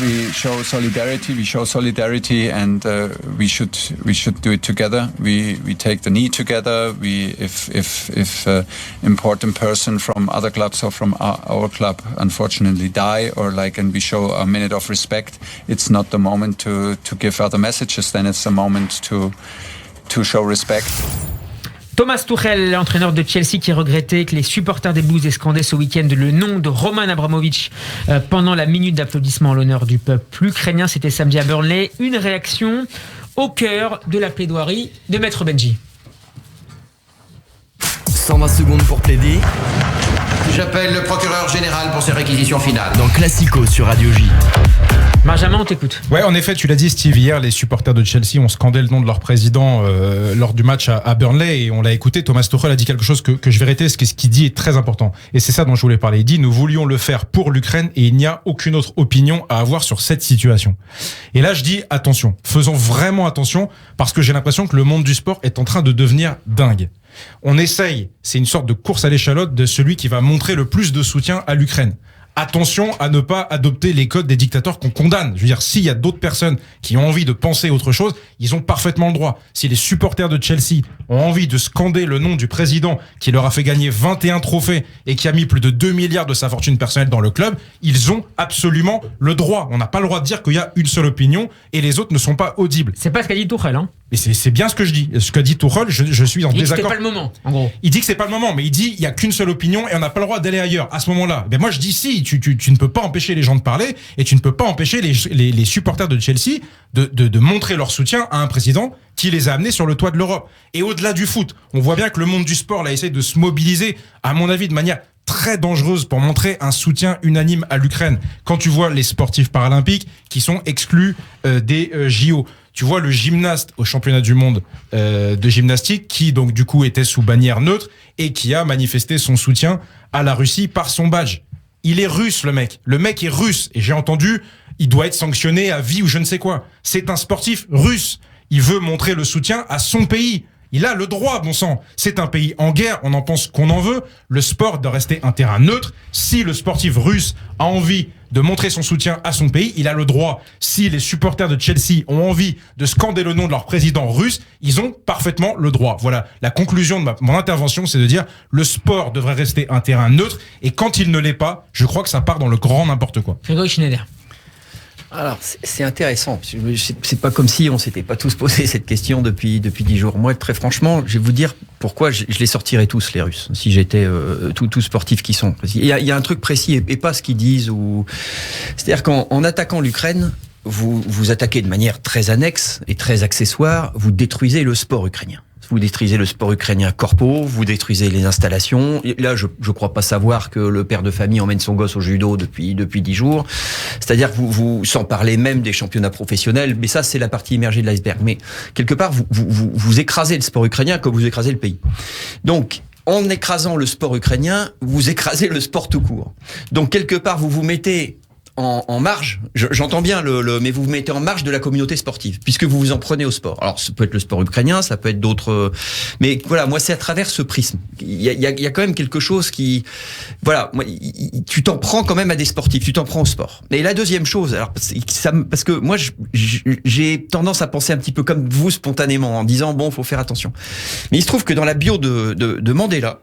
we show solidarity, and we should do it together. We take the knee together. If important person from other clubs or from our club unfortunately die, and we show a minute of respect. It's not the moment to give other messages. Then it's the moment to show respect. Thomas Tuchel, l'entraîneur de Chelsea, qui regrettait que les supporters des Blues aient scandé ce week-end le nom de Roman Abramovich pendant la minute d'applaudissement en l'honneur du peuple ukrainien. C'était samedi à Burnley. Une réaction au cœur de la plaidoirie de Maître Benji. 120 secondes pour plaider. J'appelle le procureur général pour ses réquisitions finales. Dans Classico sur Radio J. Benjamin, on t'écoute. Ouais, en effet, tu l'as dit, Steve, hier, les supporters de Chelsea ont scandé le nom de leur président lors du match à Burnley, et on l'a écouté. Thomas Tuchel a dit quelque chose que je vais répéter, ce qu'il dit est très important. Et c'est ça dont je voulais parler. Il dit, nous voulions le faire pour l'Ukraine et il n'y a aucune autre opinion à avoir sur cette situation. Et là, je dis, attention, faisons vraiment attention, parce que j'ai l'impression que le monde du sport est en train de devenir dingue. On essaye, c'est une sorte de course à l'échalote de celui qui va montrer le plus de soutien à l'Ukraine. Attention à ne pas adopter les codes des dictateurs qu'on condamne. Je veux dire, s'il y a d'autres personnes qui ont envie de penser autre chose, ils ont parfaitement le droit. Si les supporters de Chelsea ont envie de scander le nom du président qui leur a fait gagner 21 trophées et qui a mis plus de 2 milliards de sa fortune personnelle dans le club, ils ont absolument le droit. On n'a pas le droit de dire qu'il y a une seule opinion et les autres ne sont pas audibles. C'est pas ce qu'a dit Tuchel, hein. Mais c'est bien ce que je dis. Ce qu'a dit Tuchel, je suis en désaccord. Il dit que c'était pas le moment, en gros. Il dit que c'est pas le moment, mais il dit il y a qu'une seule opinion et on n'a pas le droit d'aller ailleurs à ce moment-là. Ben moi je dis si, tu ne peux pas empêcher les gens de parler et tu ne peux pas empêcher les supporters de Chelsea de montrer leur soutien à un président qui les a amenés sur le toit de l'Europe. Et au-delà du foot, on voit bien que le monde du sport là essaie de se mobiliser, à mon avis, de manière très dangereuse pour montrer un soutien unanime à l'Ukraine. Quand tu vois les sportifs paralympiques qui sont exclus des JO, tu vois le gymnaste au championnat du monde de gymnastique qui donc du coup était sous bannière neutre et qui a manifesté son soutien à la Russie par son badge. Il est russe, le mec. Le mec est russe. Et j'ai entendu, il doit être sanctionné à vie ou je ne sais quoi. C'est un sportif russe. Il veut montrer le soutien à son pays. Il a le droit, bon sang. C'est un pays en guerre, on en pense qu'on en veut. Le sport doit rester un terrain neutre. Si le sportif russe a envie de montrer son soutien à son pays, il a le droit. Si les supporters de Chelsea ont envie de scander le nom de leur président russe, ils ont parfaitement le droit. Voilà, la conclusion de mon intervention, c'est de dire le sport devrait rester un terrain neutre et quand il ne l'est pas, je crois que ça part dans le grand n'importe quoi. Grégory Schneider. Alors, c'est intéressant. C'est pas comme si on s'était pas tous posé cette question depuis 10 jours. Moi, très franchement, je vais vous dire pourquoi je les sortirais tous, les Russes, si j'étais tout sportifs qui sont. Il y a un truc précis et pas ce qu'ils disent. C'est-à-dire qu'en attaquant l'Ukraine, vous attaquez de manière très annexe et très accessoire, vous détruisez le sport ukrainien. Vous détruisez le sport ukrainien corpo, vous détruisez les installations. Et là, je crois pas savoir que le père de famille emmène son gosse au judo depuis 10 jours. C'est-à-dire que vous sans parler même des championnats professionnels, mais ça, c'est la partie immergée de l'iceberg. Mais quelque part, vous écrasez le sport ukrainien comme vous écrasez le pays. Donc, en écrasant le sport ukrainien, vous écrasez le sport tout court. Donc, quelque part, vous vous mettez en marge, j'entends bien mais vous vous mettez en marge de la communauté sportive, puisque vous vous en prenez au sport. Alors, ça peut être le sport ukrainien, ça peut être d'autres, mais voilà, moi, c'est à travers ce prisme. Il y a quand même quelque chose qui, voilà, tu t'en prends quand même à des sportifs, tu t'en prends au sport. Et la deuxième chose, alors, parce que moi, j'ai tendance à penser un petit peu comme vous, spontanément, en disant, bon, faut faire attention. Mais il se trouve que dans la bio de Mandela,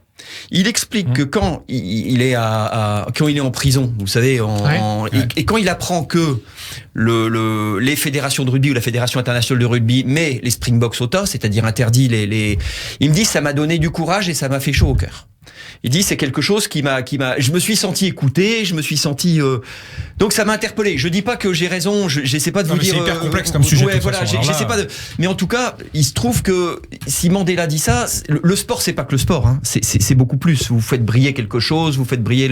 il explique que quand il est quand il est en prison, vous savez, et quand il apprend que les fédérations de rugby ou la fédération internationale de rugby met les Springboks au tas, c'est-à-dire interdit il me dit ça m'a donné du courage et ça m'a fait chaud au cœur. Il dit c'est quelque chose qui m'a je me suis senti écouté, je me suis senti donc ça m'a interpellé. Je dis pas que j'ai raison, j'essaie pas de vous dire c'est hyper complexe comme sujet. Ouais, voilà, j'essaie pas de, mais en tout cas, il se trouve que si Mandela dit ça, le sport c'est pas que le sport, hein. C'est beaucoup plus. Vous faites briller quelque chose, vous faites briller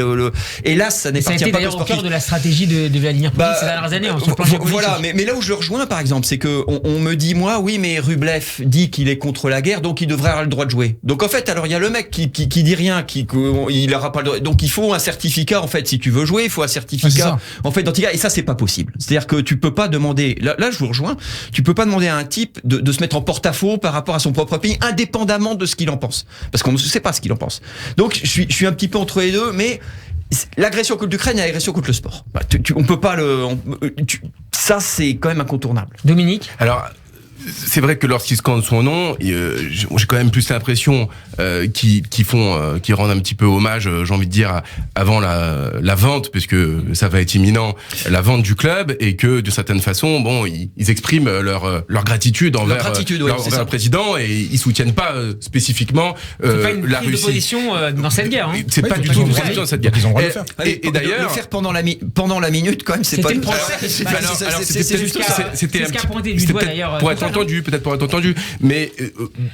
et là ça n'appartient pas au sportif. Ça a été d'ailleurs au cœur de la stratégie de Vladimir Poutine ces dernières années. Voilà, mais là où je le rejoins par exemple, c'est que on me dit moi oui mais Rublev dit qu'il est contre la guerre, donc il devrait avoir le droit de jouer. Donc en fait alors il y a le mec qui dit rien, il aura pas le droit. Donc il faut un certificat en fait si tu veux jouer, il faut un certificat en fait d'anti-guerre et ça c'est pas possible. C'est-à-dire que tu peux pas demander là je vous rejoins, tu peux pas demander à un type de se mettre en porte-à-faux par rapport à son propre pays indépendamment de ce qu'il en pense parce qu'on ne sait pas ce qu'il en pense. Donc je suis un petit peu entre les deux mais l'agression contre l'Ukraine et l'agression contre le sport. On peut pas ça, c'est quand même incontournable. Dominique ? Alors, c'est vrai que lorsqu'ils scandent son nom, j'ai quand même plus l'impression qu'ils rendent un petit peu hommage, j'ai envie de dire, avant la vente, puisque ça va être imminent, la vente du club, et que de certaine façon, bon, ils expriment leur gratitude envers le président, et ils soutiennent pas spécifiquement c'est pas une la prise de Russie. position dans cette guerre. Hein. C'est pas du tout une position dans cette guerre. Ils ont le droit de le faire. Et d'ailleurs, le faire pendant la minute, quand même, c'est pas. C'est ce qu'a pointé du doigt d'ailleurs. Pour être entendu, mais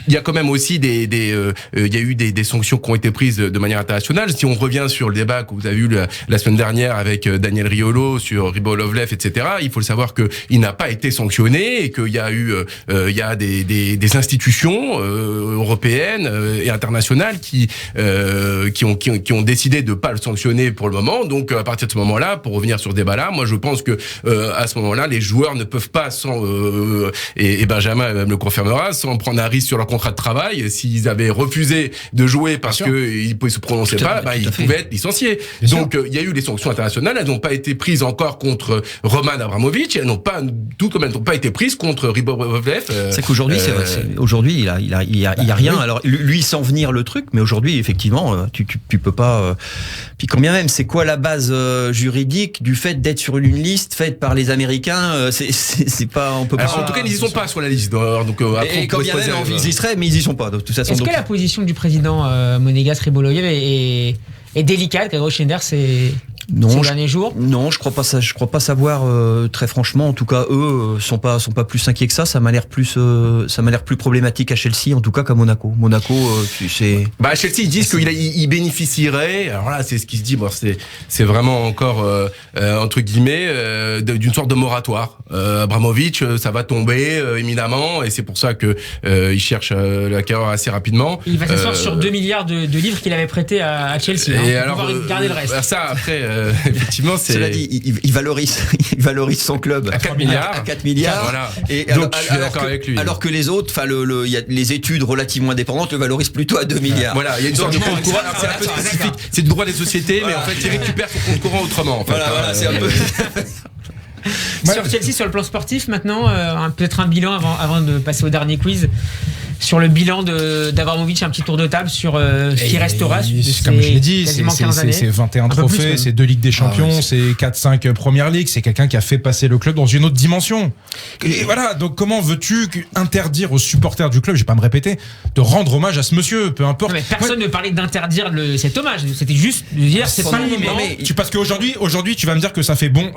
il y a quand même aussi il y a eu des sanctions qui ont été prises de manière internationale. Si on revient sur le débat que vous avez eu la semaine dernière avec Daniel Riolo sur Rybolovlev, etc., il faut le savoir que il n'a pas été sanctionné et qu'il y a eu des institutions européennes et internationales qui ont décidé de pas le sanctionner pour le moment. Donc à partir de ce moment-là, pour revenir sur ce débat-là, moi je pense que à ce moment-là, les joueurs ne peuvent pas et Benjamin me le confirmera, sans prendre un risque sur leur contrat de travail. S'ils avaient refusé de jouer parce qu'ils ne se prononçaient pas, ils pouvaient être licenciés. Donc il y a eu les sanctions internationales, elles n'ont pas été prises encore contre Roman Abramovich, elles n'ont pas été prises contre Rybolovlev. C'est qu'aujourd'hui, aujourd'hui, il y a rien. Alors lui sans venir le truc, mais aujourd'hui effectivement, tu peux pas. Puis quand bien même, c'est quoi la base juridique du fait d'être sur une liste faite par les Américains? C'est pas, on peut pas. Alors, en tout cas, ils y sont pas sur la liste. Donc après, et quand bien même, ils y seraient, mais ils y sont pas. De toute façon. Est-ce que la position du président monégasque Rybolovlev est délicate? Grégory Schneider, ces derniers jours? Non, je crois pas savoir, très franchement. En tout cas, eux sont pas plus inquiets que ça. Ça m'a l'air plus problématique à Chelsea, en tout cas qu'à Monaco. Monaco, c'est. À Chelsea, ils disent qu'il bénéficierait. Alors là, c'est ce qui se dit. Bon, c'est vraiment encore entre guillemets d'une sorte de moratoire. Abramovich, ça va tomber éminemment, et c'est pour ça que il cherche l'acquéreur assez rapidement. Il va s'asseoir sur 2 milliards de livres qu'il avait prêtés à Chelsea. Et pour pouvoir garder le reste. Ça après. Effectivement, c'est. Cela dit, il valorise son club à 4 milliards. À 4 milliards. Voilà. Et donc, je suis d'accord avec lui. Alors que les autres, y a les études relativement indépendantes le valorisent plutôt à 2 milliards. Voilà, il y a une sorte de compte courant. C'est un peu spécifique. C'est du droit des sociétés, mais en fait, il récupère son compte courant autrement. En fait. Voilà, c'est un peu. Sur Chelsea, sur le plan sportif, maintenant, peut-être un bilan avant de passer au dernier quiz. Sur le bilan d'Abramovich, un petit tour de table sur ce qui restera. Comme je l'ai dit, c'est 21 trophées, c'est 2 Ligues des Champions, c'est 4-5 Première Ligue. C'est quelqu'un qui a fait passer le club dans une autre dimension. Et voilà, donc comment veux-tu interdire aux supporters du club, je vais pas me répéter, de rendre hommage à ce monsieur, peu importe. Non, mais personne ne parlait d'interdire cet hommage. C'était juste de dire c'est pas le moment. Parce qu'aujourd'hui, tu vas me dire que ça fait bon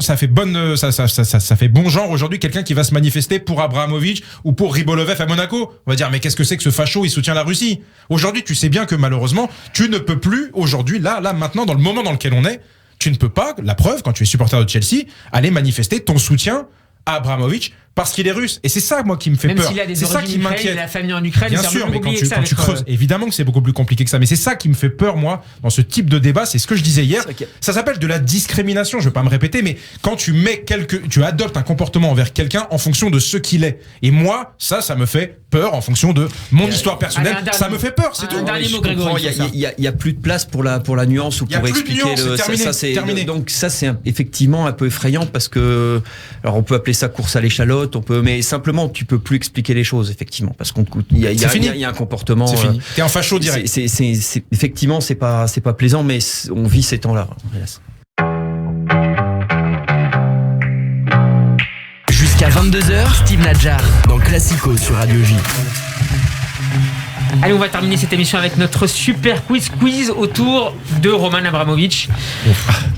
genre aujourd'hui quelqu'un qui va se manifester pour Abramovich ou pour Rybolovlev à Monaco. On va dire mais qu'est-ce que c'est que ce facho, il soutient la Russie. Aujourd'hui, tu sais bien que malheureusement, tu ne peux plus aujourd'hui, là, maintenant, dans le moment dans lequel on est, tu ne peux pas, la preuve, quand tu es supporter de Chelsea, aller manifester ton soutien à Abramovich parce qu'il est russe. Et c'est ça, moi, qui me fait même peur. S'il a des c'est ça qui m'inquiète. Il a la famille en Ukraine. Bien sûr, mais quand tu creuses, évidemment que c'est beaucoup plus compliqué que ça. Mais c'est ça qui me fait peur, moi, dans ce type de débat. C'est ce que je disais hier. Ça s'appelle de la discrimination. Je vais pas me répéter, mais quand tu adoptes un comportement envers quelqu'un en fonction de ce qu'il est. Et moi, ça me fait peur en fonction de mon histoire personnelle. Ça me fait peur, c'est tout. Un dernier mot, Grégory. Il y a plus de place pour la nuance ou pour expliquer c'est terminé. Donc ça, c'est effectivement un peu effrayant parce que, alors on peut appeler ça course à l'échalote, mais simplement tu peux plus expliquer les choses effectivement parce qu'il y a un comportement. C'est fini. T'es un facho direct. Effectivement, c'est pas plaisant, mais on vit ces temps-là. Jusqu'à 22h, Steve Nadjar dans Classico sur Radio J. Allez, on va terminer cette émission avec notre super quiz autour de Roman Abramovich.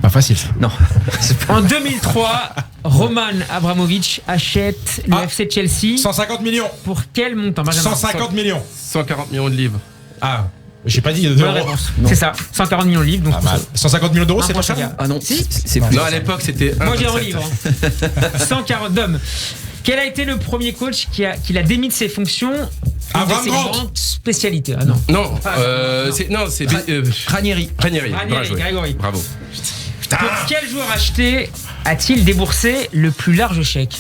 Pas facile ça. Non. En 2003, Roman Abramovich achète le FC Chelsea. 150 millions. Pour quel montant, Benjamin? 150 millions. 140 millions de livres. Ah, j'ai pas dit Bonne réponse. C'est ça, 140 millions de livres. Donc 150 millions d'euros, c'est pas cher. Ah non, c'est non, à l'époque c'était. Moi j'ai un livre. 140 d'hommes. Quel a été le premier coach qui l'a démis de ses fonctions? Avram Grant. Spécialité. Ah non. C'est Ranieri. Grégory. Bravo. Pour quel joueur acheté a-t-il déboursé le plus large chèque?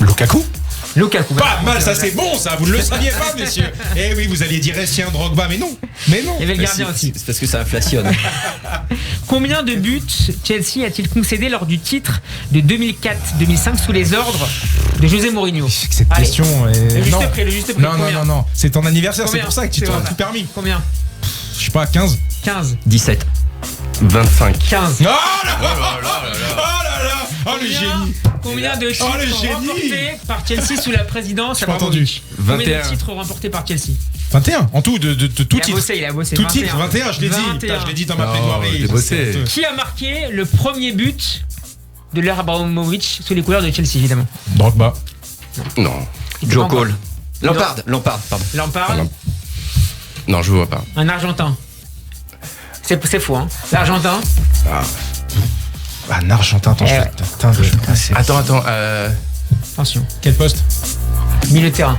Lukaku. Lukaku. Pas mal, ça c'est bon, ça, vous ne le saviez pas, messieurs. Eh oui, vous alliez dire Essien, Drogba, mais non. Il y avait le gardien aussi. C'est parce que ça inflationne. Combien de buts Chelsea a-t-il concédé lors du titre de 2004-2005 sous les ordres de José Mourinho? Cette Allez. question est. Le juste Non. prix, le juste prix. Non, non, Combien non, non. C'est ton anniversaire, c'est Combien pour ça que tu C'est t'auras vrai. tout permis. Combien? Je sais pas, 15. 15. 17. 25. 15. Oh là là, oh le génie. Combien de titres le génie. remportés par Chelsea sous la présidence J'ai pas Abramovich? Combien 21. de titres remportés par Chelsea? 21 en tout, de tout titre. Il a bossé. Tout titre, 21, je l'ai dit. 21. Putain, je l'ai dit dans ma Non, plaidoirie. j'ai bossé. Qui a marqué le premier but de l'ère Abramovich sous les couleurs de Chelsea, évidemment? Drogba. Non. Joe Cole. Lampard, pardon. Lampard, Non, je vois pas. un Argentin. C'est faux, hein. L'Argentin. Un Argentin, attends, Eh je ouais. fais putain de. c'est- Attends. Attention. Quel poste? Milieu de terrain.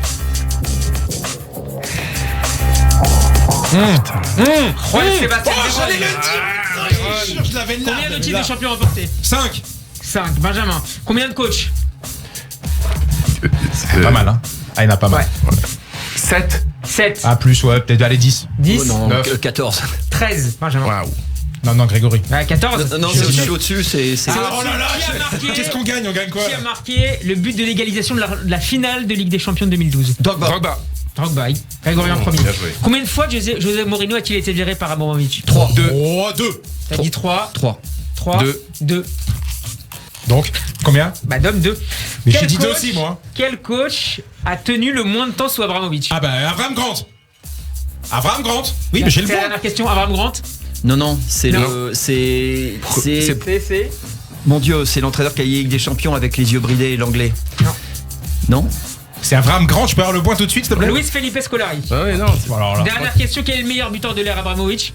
Juan Sébastien Oh, De j'allais Bruyne. le dire. Je l'avais là. Combien de titres de champion remportés? 5. 5. Benjamin. Combien de coachs? Pas mal, hein. Ah, il y en a pas mal. 7. 7. Ah, plus, ouais, peut-être, allez, 10. 10. Oh non, 9. 14. 13. Benjamin. Waouh. Non, Grégory. 14. Non, Je je dis suis au-dessus, c'est. Ah, oh là là, Qui a marqué qu'est-ce qu'on gagne? On gagne quoi? Qui a marqué le but de l'égalisation de la finale de Ligue des Champions de 2012? Drogba. Drogba. Grégory en premier. Bien joué. Combien de fois José Mourinho a-t-il été viré par Abramovich? 3. 2. Oh, 2. T'as dit 3. 3. 3. Deux. 2. Donc, combien? Bah, Dom 2. Mais j'ai dit 2 aussi, moi. Quel coach a tenu le moins de temps sous Abramovich? Ah, bah, Avram Grant. Avram Grant. Oui, mais j'ai le C'est la point. dernière question. Abraham Grant. Non, c'est Non. le. C'est. C'est. Mon Dieu, c'est l'entraîneur qui a gagné Ligue des Champions avec les yeux bridés, l'anglais. Non. Non. C'est Avram Grant, je peux avoir le point tout de suite, s'il te plaît? Luis Felipe Scolari. Ah ouais, non. Bon, alors là. Dernière question. Quel est le meilleur buteur de l'ère Abramovich?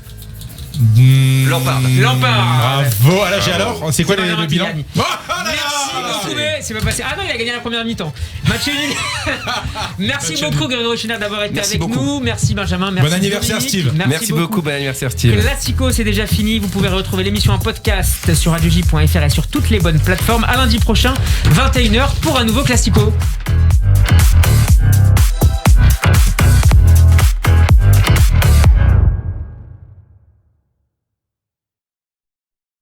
Lampard. Lampard. Bravo, à l'âge alors, c'est quoi Benjamin le qui bilan? gagne. Oh là là. Merci beaucoup, mais c'est pas passé. Ah non, il a gagné la première mi-temps. Match nul. Merci Match beaucoup, nul. Grégory Chenard, d'avoir été Merci avec beaucoup. nous. Merci, Benjamin. Merci, Bon anniversaire, Dominique. Steve. Merci beaucoup. Bon anniversaire, Steve. Classico, c'est déjà fini. Vous pouvez retrouver l'émission en podcast sur radioj.fr et sur toutes les bonnes plateformes. À lundi prochain, 21h, pour un nouveau Classico.